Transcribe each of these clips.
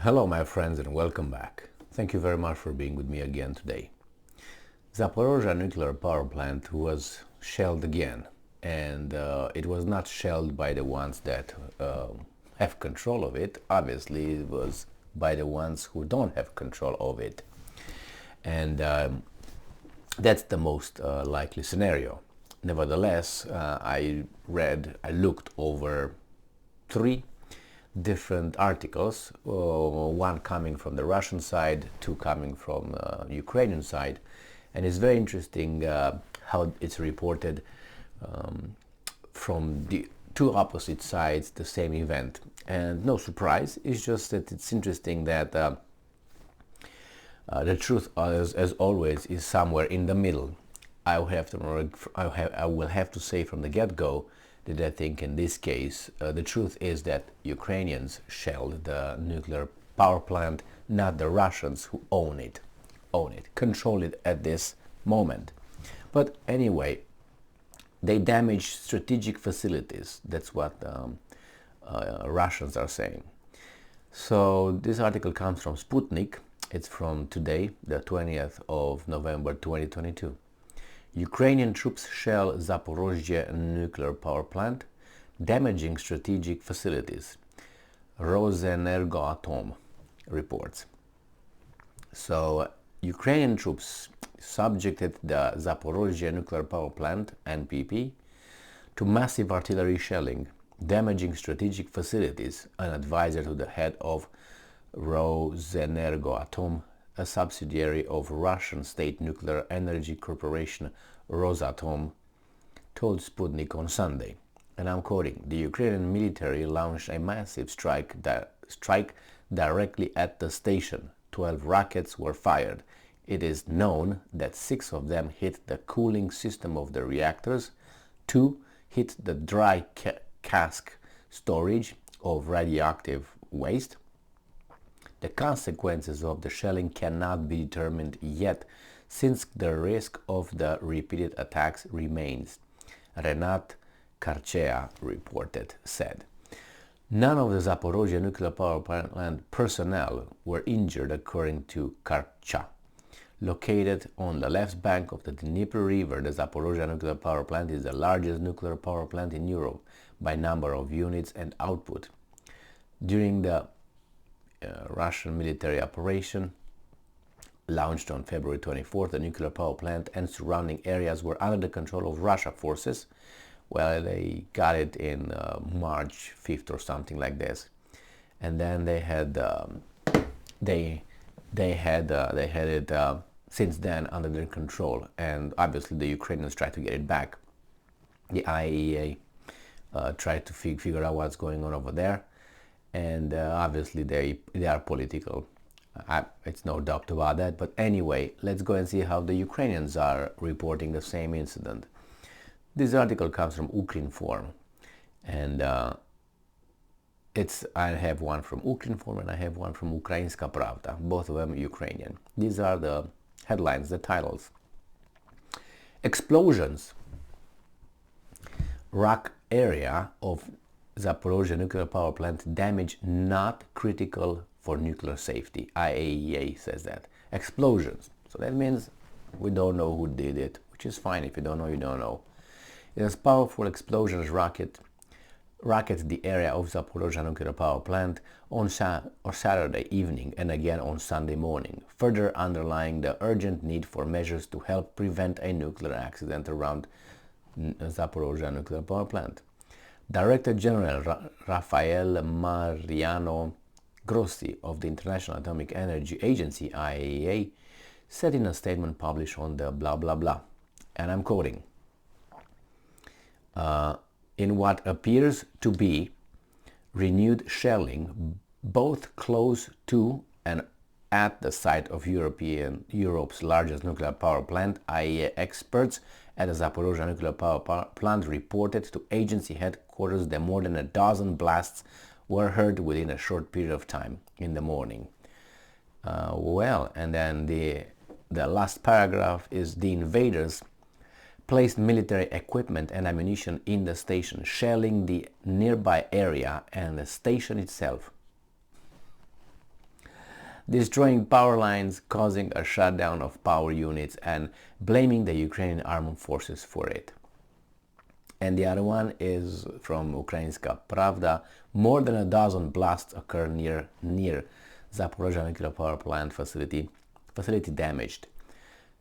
Hello my friends and welcome back. Thank you very much for being with me again today. Zaporozhye Nuclear Power Plant was shelled again, and it was not shelled by the ones that have control of it. Obviously it was by the ones who don't have control of it, and that's the most likely scenario. Nevertheless, I looked over three different articles, one coming from the Russian side, two coming from Ukrainian side, and it's very interesting how it's reported from the two opposite sides the same event. And no surprise, it's just that it's interesting that the truth, as always, is somewhere in the middle. I will have to say from the get-go that I think in this case the truth is that Ukrainians shelled the nuclear power plant, not the Russians who own it, control it at this moment. But anyway, they damaged strategic facilities. That's what Russians are saying. So this article comes from Sputnik. It's from today, the 20th of November 2022. Ukrainian troops shell Zaporozhye Nuclear Power Plant, damaging strategic facilities. Rosenergoatom reports. So, Ukrainian troops subjected the Zaporozhye Nuclear Power Plant, NPP, to massive artillery shelling, damaging strategic facilities, an advisor to the head of Rosenergoatom, a subsidiary of Russian state nuclear energy corporation Rosatom, told Sputnik on Sunday. And I'm quoting, "The Ukrainian military launched a massive strike directly at the station. 12 rockets were fired. It is known that 6 of them hit the cooling system of the reactors, 2 hit the dry cask storage of radioactive waste. The consequences of the shelling cannot be determined yet, since the risk of the repeated attacks remains," Renat Karchea said. None of the Zaporozhye Nuclear Power Plant personnel were injured, according to Karcha. Located on the left bank of the Dnieper River, the Zaporozhye Nuclear Power Plant is the largest nuclear power plant in Europe by number of units and output. During the Russian military operation launched on February 24th, the nuclear power plant and surrounding areas were under the control of Russia forces. Well, they got it in March 5th or something like this, and then they had it since then under their control, and obviously the Ukrainians tried to get it back. The IAEA tried to figure out what's going on over there. And obviously they are political. It's no doubt about that. But anyway, let's go and see how the Ukrainians are reporting the same incident. This article comes from Ukrinform, and I have one from Ukrinform and I have one from Ukrainska Pravda, both of them Ukrainian. These are the headlines, the titles. Explosions. Rock area of Zaporozhye Nuclear Power Plant damage not critical for nuclear safety. IAEA says that. Explosions. So that means we don't know who did it, which is fine. If you don't know, you don't know. It has powerful explosions rocket the area of Zaporozhye Nuclear Power Plant on Saturday evening and again on Sunday morning, further underlying the urgent need for measures to help prevent a nuclear accident around Zaporozhye Nuclear Power Plant. Director General Rafael Mariano Grossi of the International Atomic Energy Agency, IAEA, said in a statement published on the blah blah blah, and I'm quoting, in what appears to be renewed shelling both close to and at the site of Europe's largest nuclear power plant, IAEA experts at the Zaporozhye Nuclear Power Plant reported to agency headquarters that more than a dozen blasts were heard within a short period of time in the morning. And then the last paragraph is, the invaders placed military equipment and ammunition in the station, shelling the nearby area and the station itself. destroying power lines, causing a shutdown of power units, and blaming the Ukrainian armed forces for it. And the other one is from Ukrainska Pravda. More than a dozen blasts occur near Zaporozhye Nuclear Power Plant facility damaged.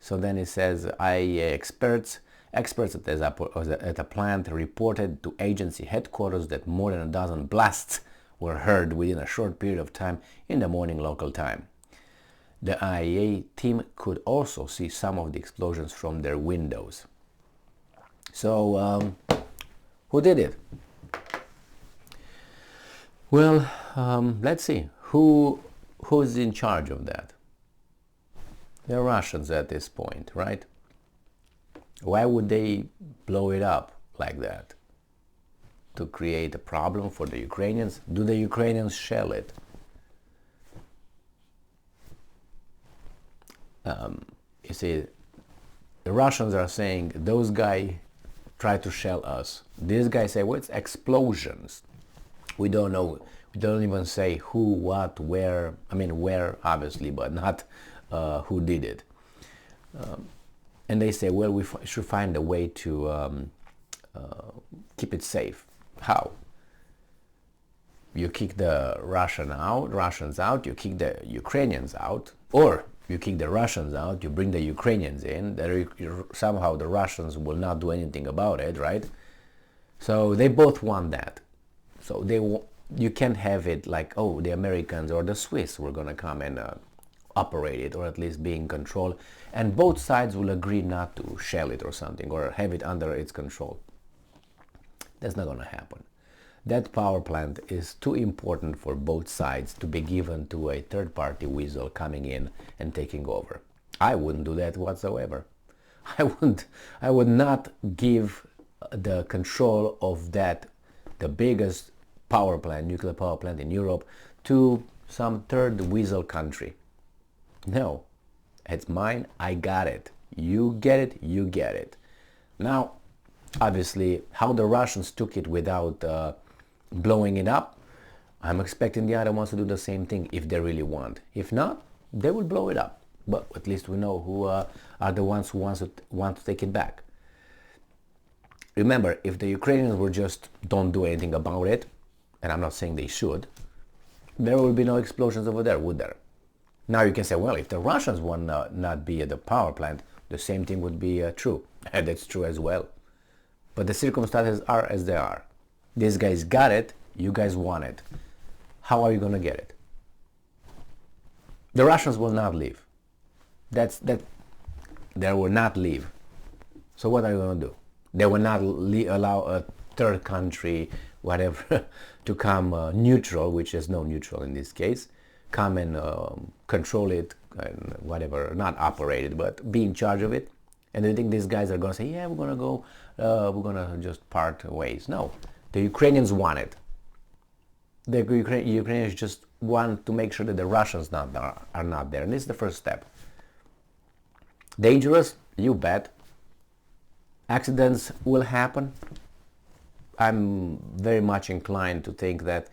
So then it says, experts at the plant reported to agency headquarters that more than a dozen blasts were heard within a short period of time in the morning local time. The IAEA team could also see some of the explosions from their windows. So, who did it? Well, let's see. Who's in charge of that? The Russians at this point, right? Why would they blow it up like that? To create a problem for the Ukrainians? Do the Ukrainians shell it? You see, the Russians are saying those guys try to shell us. These guys say, well, it's explosions. We don't know. We don't even say who, what, where. I mean, where, obviously, but not who did it. And they say, well, we should find a way to keep it safe. How? You kick the Russians out, you kick the Ukrainians out, or you kick the Russians out, you bring the Ukrainians in, somehow the Russians will not do anything about it, right? So they both want that. So you can't have it like, oh, the Americans or the Swiss were going to come and operate it, or at least be in control, and both sides will agree not to shell it or something, or have it under its control. That's not going to happen. That power plant is too important for both sides to be given to a third-party weasel coming in and taking over. I wouldn't do that whatsoever. I would not give the control of that, the biggest power plant, nuclear power plant in Europe, to some third weasel country. No, it's mine, I got it. You get it, you get it. Now, obviously, how the Russians took it without blowing it up, I'm expecting the other ones to do the same thing if they really want. If not, they will blow it up. But at least we know who are the ones who want to take it back. Remember, if the Ukrainians were just don't do anything about it, and I'm not saying they should, there will be no explosions over there, would there? Now you can say, well, if the Russians would not be at the power plant, the same thing would be true. And that's true as well. But the circumstances are as they are. These guys got it, you guys want it. How are you going to get it? The Russians will not leave. They will not leave. So what are you going to do? They will not allow a third country, whatever, to come neutral, which is no neutral in this case, come and control it, and whatever, not operate it, but be in charge of it. And they think these guys are going to say, yeah, we're going to just part ways. No, the Ukrainians want it. The Ukrainians just want to make sure that the Russians are not there. And this is the first step. Dangerous? You bet. Accidents will happen. I'm very much inclined to think that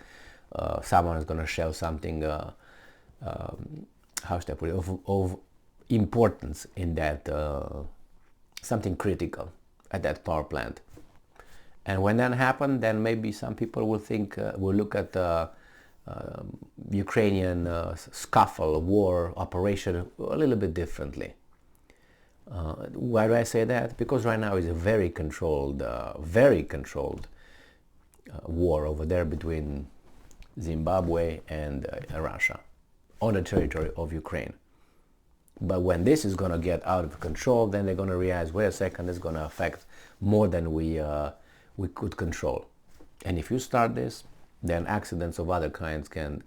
someone is going to shell something, how should I put it, of importance in that, something critical at that power plant. And when that happens, then maybe some people will think, will look at the Ukrainian scuffle, war, operation a little bit differently. Why do I say that? Because right now is a very controlled war over there between Zimbabwe and Russia on the territory of Ukraine. But when this is going to get out of control, then they're going to realize, wait a second, it's going to affect more than we could control. And if you start this, then accidents of other kinds can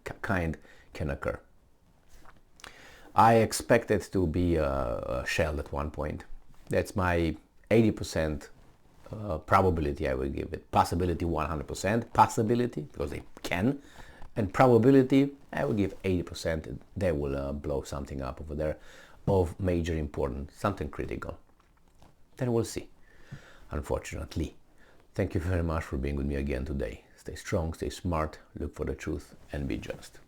occur. I expect it to be shelled at one point. That's my 80% probability I will give it. Possibility 100%. Possibility, because they can. And probability, I will give 80%. They will blow something up over there of major importance, something critical. Then we'll see, unfortunately. Thank you very much for being with me again today. Stay strong, stay smart, look for the truth, and be just.